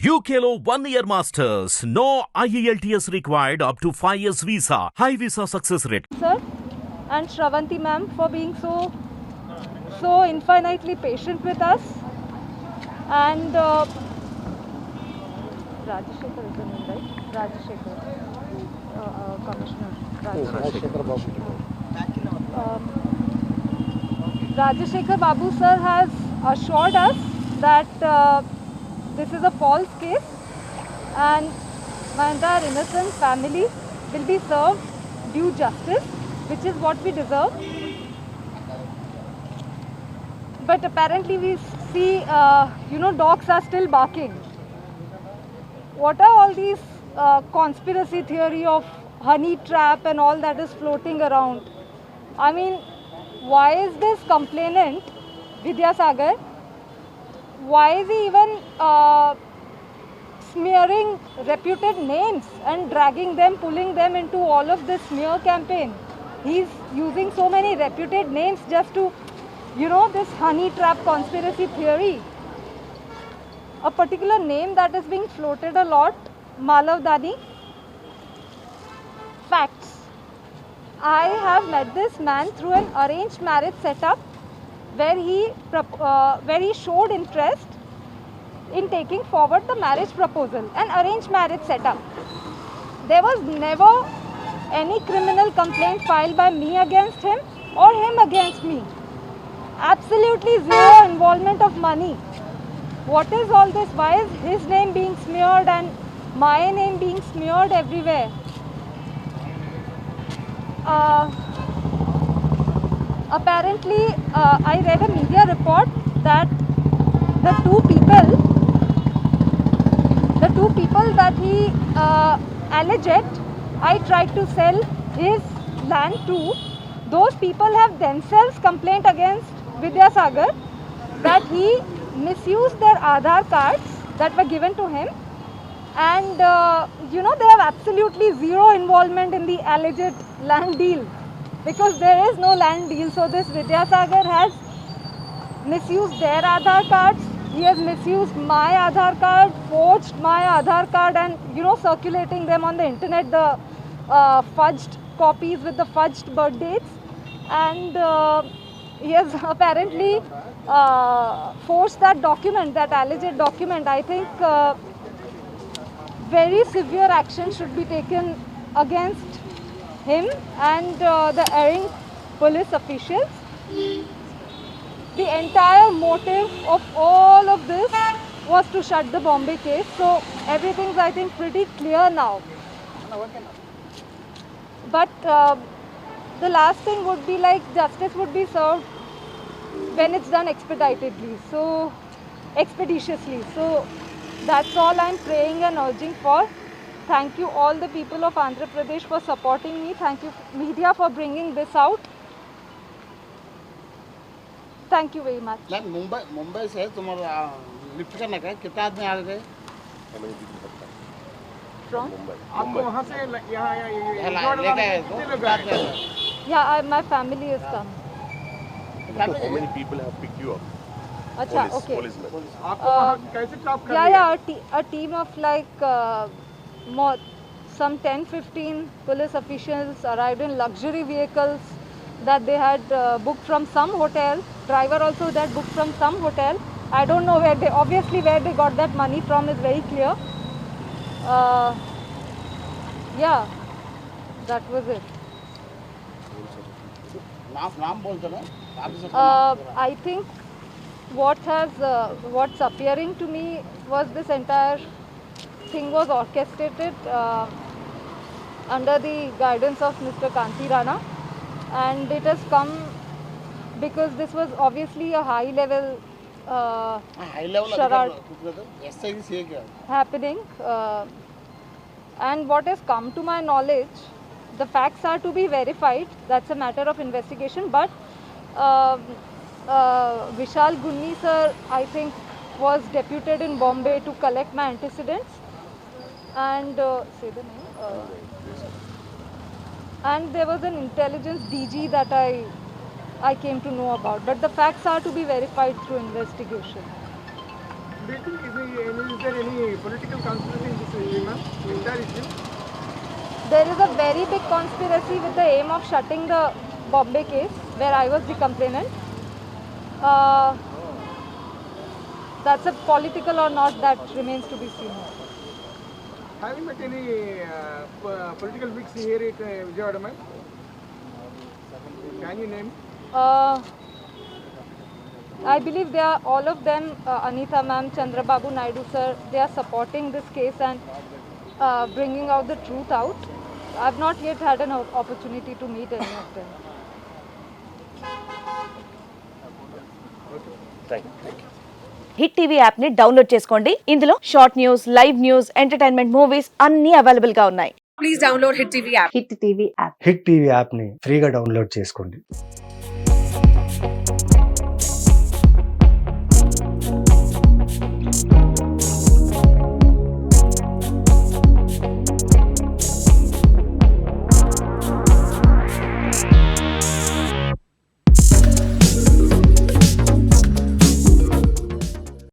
UKLO 1 year masters. No IELTS required up to 5 years visa. High visa success rate. Sir, and Shravanti ma'am for being so infinitely patient with us. And Rajashekar is the name, right? Rajashekar, Commissioner Rajashekar. Rajashekar Babu sir has assured us that this is a false case and my entire innocent family will be served due justice, which is what we deserve. But apparently we see, dogs are still barking. What are all these conspiracy theory of honey trap and all that is floating around? I mean, why is this complainant, Vidyasagar, why is he even smearing reputed names and dragging them, pulling them into all of this smear campaign? He's using so many reputed names just to, this honey trap conspiracy theory. A particular name that is being floated a lot, Malav Dani. Facts. I have met this man through an arranged marriage setup where he showed interest in taking forward the marriage proposal, an arranged marriage setup. There was never any criminal complaint filed by me against him or him against me. Absolutely zero involvement of money. What is all this? Why is his name being smeared and my name being smeared everywhere? Apparently, I read a media report that the two people that he alleged I tried to sell his land to, those people have themselves complained against Vidyasagar that he misused their Aadhaar cards that were given to him, and they have absolutely zero involvement in the alleged land deal because there is no land deal. So this Vidyasagar has misused their Aadhaar cards. He has misused my Aadhaar card, forged my Aadhaar card, and circulating them on the internet, the fudged copies with the fudged birth dates, and he has apparently forged that document, that alleged document. I think very severe action should be taken against him and the erring police officials. The entire motive of all of this was to shut the Bombay case. So everything's, I think, pretty clear now. But the last thing would be like justice would be served when it's done expeditedly, so expeditiously. So that's all I'm praying and urging for. Thank you all the people of Andhra Pradesh for supporting me. Thank you media for bringing this out. Thank you very much. Ma'am Mumbai से तुम्हारा lift करने का कितना आदमी आ गए? From? आपको वहाँ से यहाँ Yeah, my family is come. How many people have picked you up? Acha, Police, okay. policemen. आपको वहाँ कैसे ट्रैप कर Yeah, a team of like some 10-15 police officials arrived in luxury vehicles that they had booked from some hotel. Driver also that booked from some hotel. I don't know where they got that money from is very clear. Yeah, that was it. नाम बोलते ना? I think what's appearing to me was this entire thing was orchestrated under the guidance of Mr. Kanti Rana, and it has come because this was obviously a high level charade happening, and what has come to my knowledge, the facts are to be verified. That's a matter of investigation. But Vishal Gunni sir, I think, was deputed in Bombay to collect my antecedents, and say the name. And there was an intelligence DG that I came to know about. But the facts are to be verified through investigation. Do you think is there any political conspiracy in this ma'am? Entire issue? There is a very big conspiracy with the aim of shutting the Bombay case, where I was the complainant. That's a political or not, that remains to be seen. Have you met any political mix here at Vijayawada ma'am? Can you name? I believe they are, all of them, Anita ma'am, Chandrababu Naidu sir, they are supporting this case and bringing out the truth out. I have not yet had an opportunity to meet any of them. Thank you. Hit TV app ని download చేసుకోండి. ఇందులో short news, live news, entertainment movies అన్ని available గా ఉన్నాయి. Please download Hit TV app. Hit TV app. Hit TV యాప్ని ఫ్రీగా download చేసుకోండి.